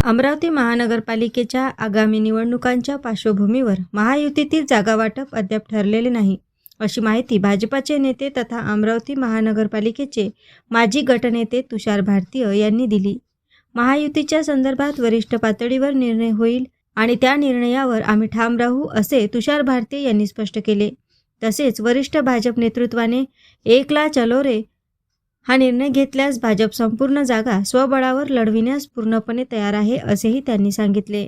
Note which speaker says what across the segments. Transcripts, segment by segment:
Speaker 1: अमरावती महानगरपालिकेच्या आगामी निवडणुकांच्या पार्श्वभूमीवर महायुतीतील जागावाटप अद्याप ठरलेले नाही, अशी माहिती भाजपाचे नेते तथा अमरावती महानगरपालिकेचे माजी गटनेते तुषार भारतीय यांनी दिली. महायुतीच्या संदर्भात वरिष्ठ पातळीवर निर्णय होईल आणि त्या निर्णयावर आम्ही ठाम राहू, असे तुषार भारतीय यांनी स्पष्ट केले. तसेच वरिष्ठ भाजप नेतृत्वाने एकला चलो रे हा निर्णय घेतल्यास भाजप संपूर्ण जागा स्वबळावर लढविण्यास पूर्णपणे तयार आहे, असेही त्यांनी सांगितले.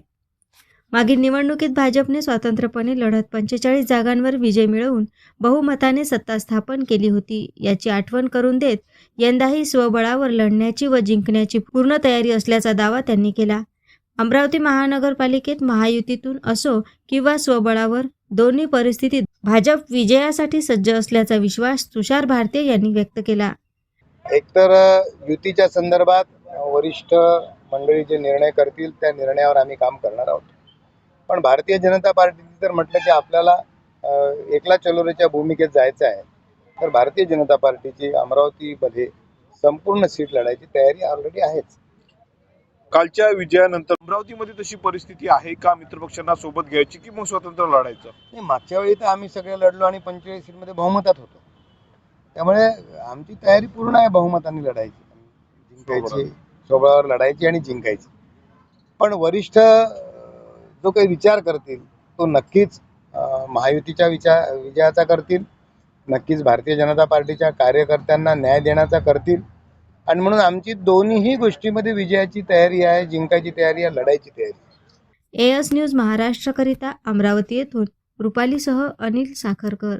Speaker 1: मागील निवडणुकीत भाजपने स्वतंत्रपणे लढत 45 जागांवर विजय मिळवून बहुमताने सत्ता स्थापन केली होती. याची आठवण करून देत यंदाही स्वबळावर लढण्याची व जिंकण्याची पूर्ण तयारी असल्याचा दावा त्यांनी केला. अमरावती महानगरपालिकेत महायुतीतून असो किंवा स्वबळावर दोन्ही परिस्थितीत भाजप विजयासाठी सज्ज असल्याचा विश्वास तुषार भारतीय यांनी व्यक्त केला.
Speaker 2: एकतर युतीच्या संदर्भात वरिष्ठ मंडळी जे निर्णय करतील त्या निर्णयावर आम्ही काम करणार आहोत. पण भारतीय जनता पार्टीने जर म्हटलं की आपल्याला एकला चलोरेच्या भूमिकेत जायचं आहे, तर भारतीय जनता पार्टीची अमरावतीमध्ये संपूर्ण सीट लढायची तयारी ऑलरेडी आहेच.
Speaker 3: कालच्या विजयानंतर अमरावतीमध्ये तशी परिस्थिती आहे का मित्रपक्षांना सोबत घ्यायची की मग स्वतंत्र लढायचं?
Speaker 2: नाही, मागच्या वेळी तर आम्ही सगळे लढलो आणि 45 सीटमध्ये बहुमतात होतो. त्यामुळे आमची तयारी पूर्ण आहे बहुमताने लढायची, जिंकायची, स्वबळावर लढायची आणि जिंकायची. पण वरिष्ठ जो काही विचार करतील तो नक्कीच महायुतीच्या विजयाचा करतील, नक्कीच भारतीय जनता पार्टीच्या कार्यकर्त्यांना न्याय देण्याचा करतील. आणि म्हणून आमची दोन्हीही गोष्टीमध्ये विजयाची तयारी आहे, जिंकायची तयारी आहे, लढायची तयारी.
Speaker 1: एएस न्यूज महाराष्ट्रकरिता अमरावती येथून रुपालीसह अनिल साखरकर.